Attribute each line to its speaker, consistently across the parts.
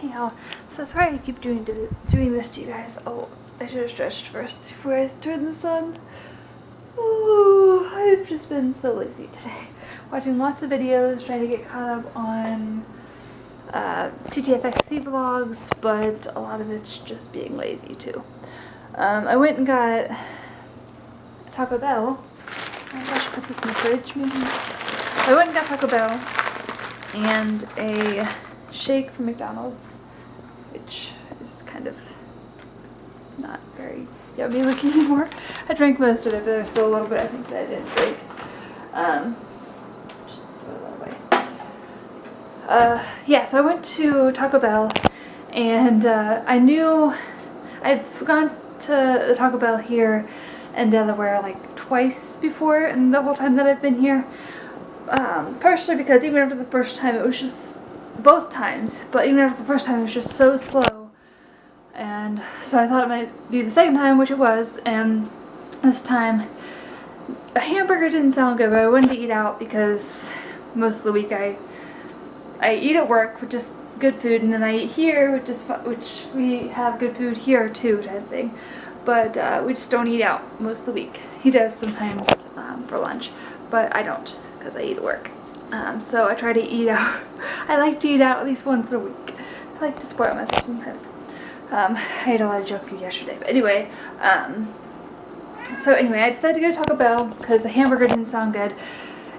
Speaker 1: Anyhow, so sorry I keep doing this to you guys. Oh, I should have stretched first before I turn this on. Oh, I've just been so lazy today. Watching lots of videos, trying to get caught up on CTFXC vlogs, but a lot of it's just being lazy too. I went and got Taco Bell. I should put this in the fridge maybe. I went and got Taco Bell and a shake from McDonald's, which is kind of not very yummy looking anymore. I drank most of it, but there's still a little bit I think that I didn't drink. Just throw that away. Yeah, so I went to Taco Bell, and I knew I've gone to the Taco Bell here in Delaware like twice before, and the whole time that I've been here. Partially because even after the first time, it was just both times, but even after the first time, it was just so slow. And so I thought it might be the second time, which it was, and this time a hamburger didn't sound good, but I wanted to eat out because most of the week I eat at work, which is good food, and then I eat here, which we have good food here too, type of thing. But we just don't eat out most of the week. He does sometimes for lunch, but I don't because I eat at work. So I try to eat out. I like to eat out at least once a week. I like to spoil myself sometimes. I ate a lot of junk food yesterday, but anyway. So anyway, I decided to go to Taco Bell because the hamburger didn't sound good.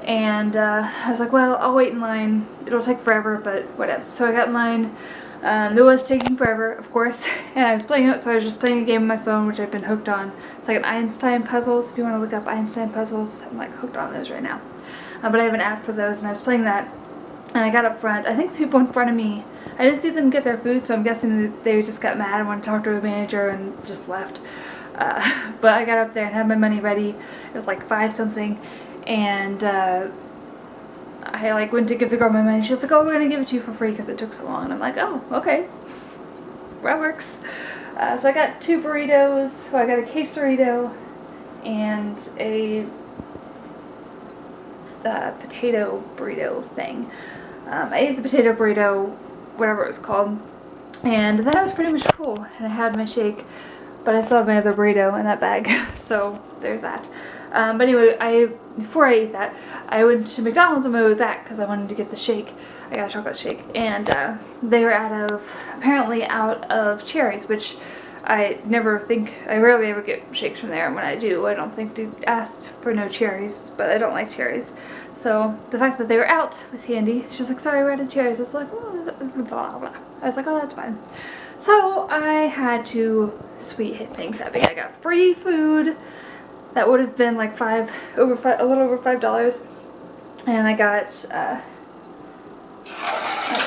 Speaker 1: And I was like, well, I'll wait in line. It'll take forever, but whatever. So I got in line. It was taking forever, of course, and I was playing it, so I was just playing a game on my phone, which I've been hooked on. It's like an Einstein Puzzles. If you want to look up Einstein Puzzles, I'm like hooked on those right now. But I have an app for those, and I was playing that, and I got up front. I think the people in front of me, I didn't see them get their food, so I'm guessing that they just got mad and wanted to talk to a manager and just left. But I got up there and had my money ready. It was like 5 something, and I like went to give the girl my money. She was like, oh, we're gonna give it to you for free because it took so long. And I'm like, oh, okay, that works. So I got 2 burritos. Well, I got a quesarito and a potato burrito thing. I ate the potato burrito, whatever it was called, and that was pretty much full. And I had my shake, but I still have my other burrito in that bag. So there's that. But anyway, before I ate that, I went to McDonald's on my way back because I wanted to get the shake. I got a chocolate shake, and they were apparently out of cherries, which I rarely ever get shakes from there. And when I do, I don't think to ask for no cherries, but I don't like cherries. So the fact that they were out was handy. She was like, sorry, we're out of cherries. I was like, oh, blah, blah, blah. I was like, oh, that's fine. So I had to sweet hit things happening. I got free food. That would have been like a little over $5, and I got a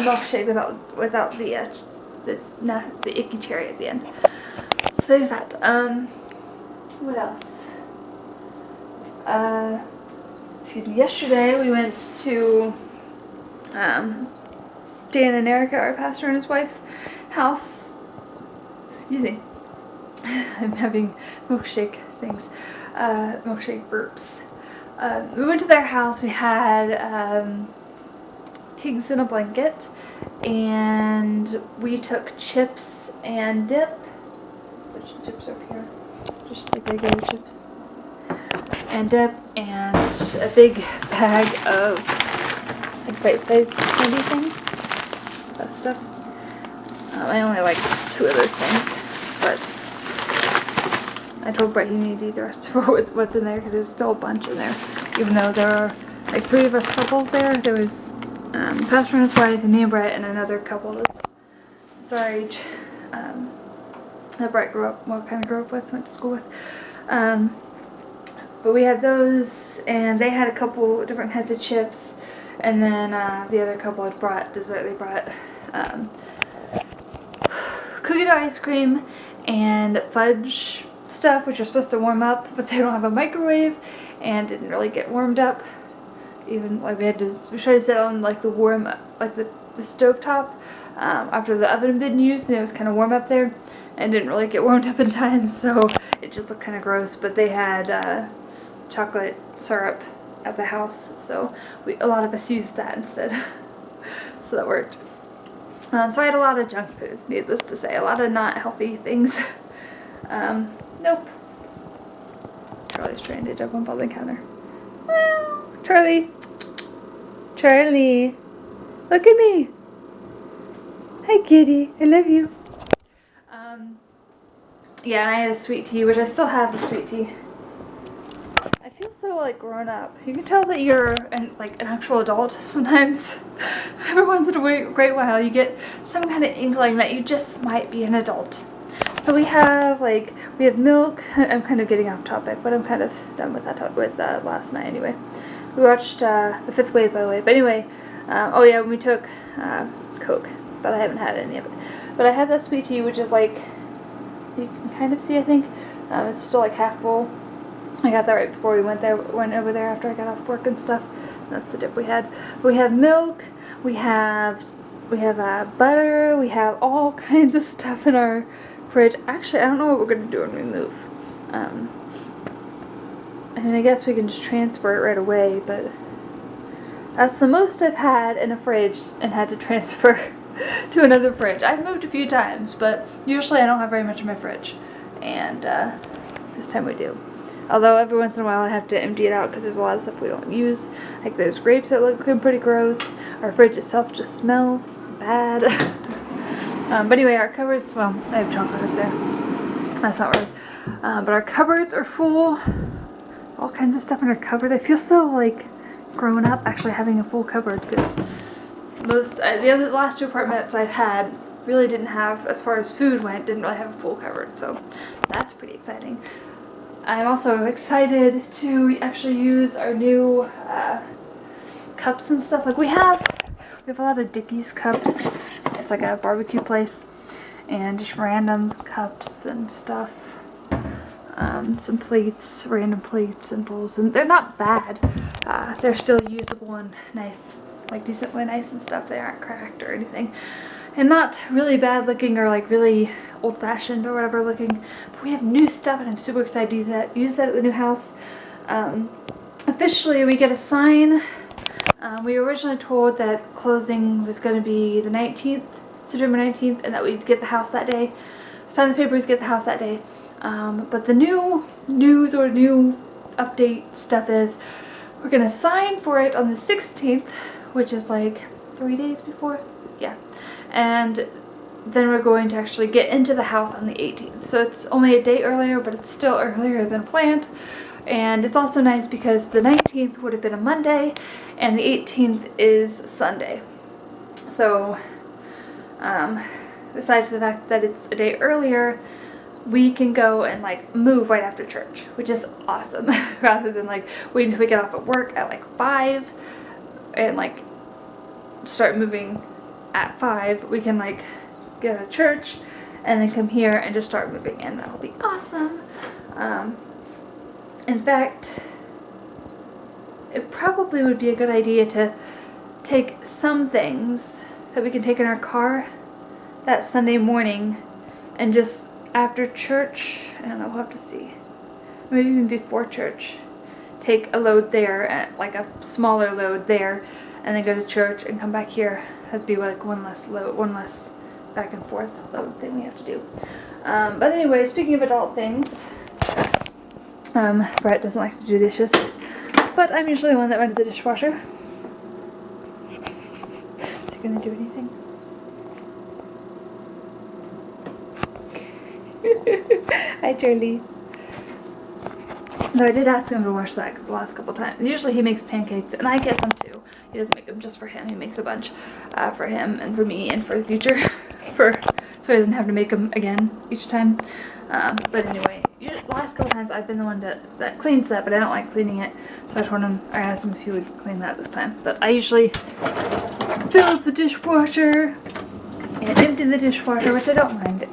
Speaker 1: milkshake without the icky cherry at the end. So there's that. What else? Excuse me. Yesterday we went to Dan and Erica, our pastor and his wife's house. Excuse me. I'm having milkshake things. Milkshake burps. We went to their house. We had pigs in a blanket, and we took chips and dip. Which chips are up here? Just like regular chips and dip, and a big bag of like bite-sized candy things. That stuff. I only like 2 of those things, but I told Brett he needed to eat the rest of what's in there because there's still a bunch in there. Even though there are like 3 of us couples there. There was Pastor and his wife, and me and Brett, and another couple that's our age. That Brett grew up with, went to school with. But we had those, and they had a couple different kinds of chips. And then the other couple had brought dessert. They brought cookie dough ice cream and fudge stuff, which are supposed to warm up, but they don't have a microwave and didn't really get warmed up. Even like we tried to set on like the stove top after the oven had been used, and it was kind of warm up there and didn't really get warmed up in time, so it just looked kind of gross. But they had chocolate syrup at the house, so a lot of us used that instead. So that worked. So I had a lot of junk food, needless to say, a lot of not healthy things. Nope. Charlie's trying to jump up on the counter. Well, Charlie. Charlie. Look at me. Hi, kitty. I love you. Yeah, and I had a sweet tea, which I still have the sweet tea. I feel so, like, grown up. You can tell that you're, an actual adult sometimes. Every once in a great while, you get some kind of inkling that you just might be an adult. So we have milk. I'm kind of getting off topic, but I'm kind of done with that last night anyway. We watched The Fifth Wave, by the way. But anyway, oh yeah, when we took Coke, but I haven't had any of it. But I had that sweet tea, which is like, you can kind of see, I think. It's still like half full. I got that right before we went over there after I got off work and stuff. That's the dip we had. We have milk. We have butter. We have all kinds of stuff in our fridge. Actually, I don't know what we're gonna do when we move. I mean, I guess we can just transfer it right away, but that's the most I've had in a fridge and had to transfer to another fridge. I've moved a few times, but usually I don't have very much in my fridge, and this time we do. Although every once in a while I have to empty it out because there's a lot of stuff we don't use. Like there's grapes that look pretty gross. Our fridge itself just smells bad. But anyway, our cupboards, well, I have chocolate up there. That's not right. But our cupboards are full. All kinds of stuff in our cupboards. I feel so like grown up actually having a full cupboard because the last two apartments I've had really didn't have, as far as food went, didn't really have a full cupboard. So that's pretty exciting. I'm also excited to actually use our new cups and stuff. Like we have a lot of Dickies cups. It's like a barbecue place, and just random cups and stuff. Some plates, random plates and bowls, and they're not bad. They're still usable and nice, like decently nice and stuff. They aren't cracked or anything, and not really bad looking or like really old-fashioned or whatever looking. But we have new stuff, and I'm super excited to use that at the new house. Officially, we get a sign. We were originally told that closing was going to be the 19th, September 19th, and that we'd get the house that day. Sign the papers, get the house that day. But the new news or new update stuff is we're going to sign for it on the 16th, which is like 3 days before. Yeah. And then we're going to actually get into the house on the 18th. So it's only a day earlier, but it's still earlier than planned. And it's also nice because the 19th would have been a Monday and the 18th is Sunday. So, besides the fact that it's a day earlier, we can go and like move right after church, which is awesome. Rather than like waiting until we get off at work at like 5 and like start moving at 5, we can like get out of church and then come here and just start moving, and that'll be awesome. In fact, it probably would be a good idea to take some things that we can take in our car that Sunday morning and just after church, I don't know, we'll have to see, maybe even before church, take a load there, like a smaller load there, and then go to church and come back here. That'd be like one less back and forth load thing we have to do. But anyway, speaking of adult things, Brett doesn't like to do dishes, but I'm usually the one that runs the dishwasher. Is he gonna do anything? Hi, Charlie. Though I did ask him to wash that the last couple times. Usually he makes pancakes, and I get some too. He doesn't make them just for him. He makes a bunch for him and for me and for the future, so he doesn't have to make them again each time. But anyway, the last couple times I've been the one that cleans that, but I don't like cleaning it, so I asked him if he would clean that this time. But I usually fill the dishwasher and empty the dishwasher, which I don't mind.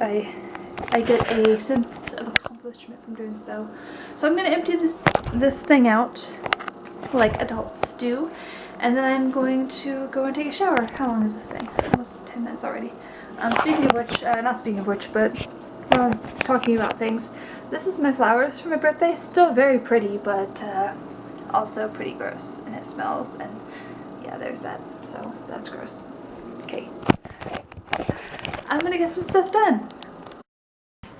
Speaker 1: I get a sense of accomplishment from doing so. So I'm going to empty this thing out like adults do, and then I'm going to go and take a shower. How long is this thing? Almost 10 minutes already. Speaking of which, not speaking of which, but while I'm talking about things, this is my flowers for my birthday. Still very pretty, but also pretty gross, and it smells, and yeah, there's that, so that's gross. Okay. I'm gonna get some stuff done.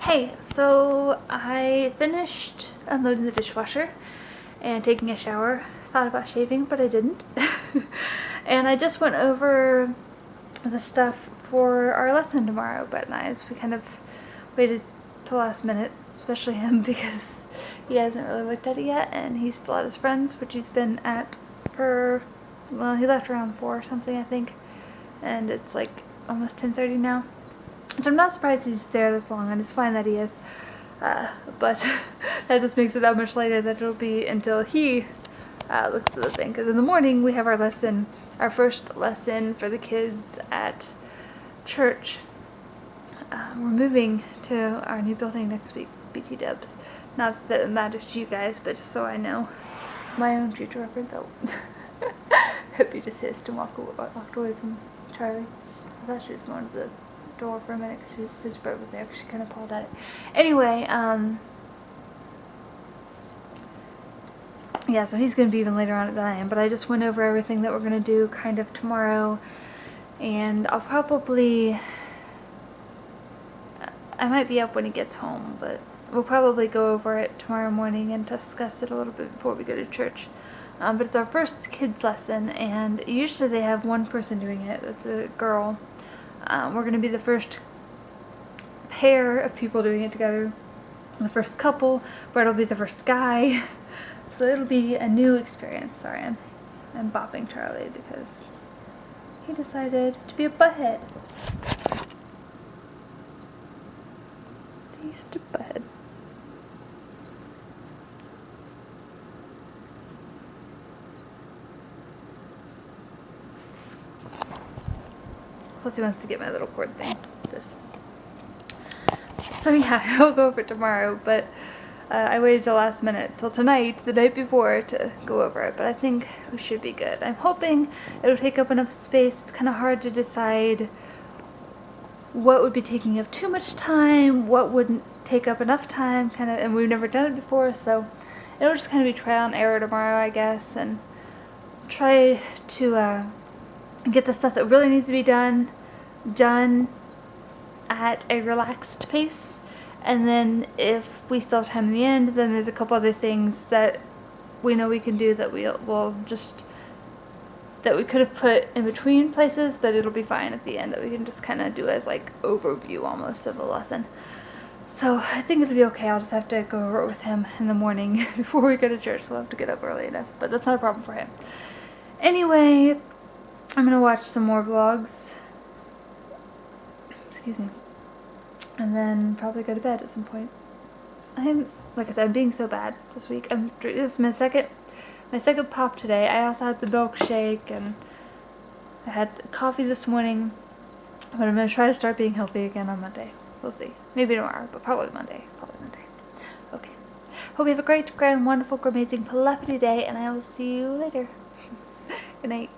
Speaker 1: Hey, so I finished unloading the dishwasher and taking a shower. Thought about shaving, but I didn't. And I just went over the stuff for our lesson tomorrow, Brett and I, as we kind of waited till last minute, especially him because he hasn't really looked at it yet, and he's still at his friend's, which he's been at for, well, he left around 4 or something, I think, and it's like almost 10:30 now. Which I'm not surprised he's there this long, and it's fine that he is. But that just makes it that much later that it'll be until he looks at the thing. Because in the morning we have our lesson, our first lesson for the kids at church. We're moving to our new building next week, BT Dubs. Not that it matters to you guys, but just so I know my own future reference. Oh, hope you just hissed and walked away from Charlie. I thought she was going to the door for a minute because his bird was there because she kind of pulled at it. Anyway, yeah, so he's going to be even later on than I am, but I just went over everything that we're going to do kind of tomorrow, and I'll probably, I might be up when he gets home, but we'll probably go over it tomorrow morning and discuss it a little bit before we go to church. But it's our first kids lesson, and usually they have one person doing it. It's a girl. We're going to be the first pair of people doing it together, the first couple. Brett will be the first guy, so it'll be a new experience. Sorry, I'm bopping Charlie because he decided to be a butthead. He's such a butthead. Plus he wants to get my little cord thing. This. So yeah, I'll go over it tomorrow, but I waited till last minute, till tonight, the night before, to go over it, but I think we should be good. I'm hoping it'll take up enough space. It's kind of hard to decide what would be taking up too much time, what wouldn't take up enough time, kind of, and we've never done it before, so it'll just kind of be trial and error tomorrow, I guess, and try to get the stuff that really needs to be done at a relaxed pace, and then if we still have time in the end, then there's a couple other things that we know we can do that that we could have put in between places, but it'll be fine at the end, that we can just kind of do as like overview almost of the lesson. So I think it'll be okay. I'll just have to go over it with him in the morning before we go to church. So we'll have to get up early enough, but that's not a problem for him. Anyway, I'm gonna watch some more vlogs. Excuse me. And then probably go to bed at some point. Like I said, I'm being so bad this week. This is my second pop today. I also had the milkshake and I had coffee this morning. But I'm gonna try to start being healthy again on Monday. We'll see. Maybe tomorrow, but probably Monday. Okay. Hope you have a great, grand, wonderful, amazing, paleppity day, and I will see you later. Good night.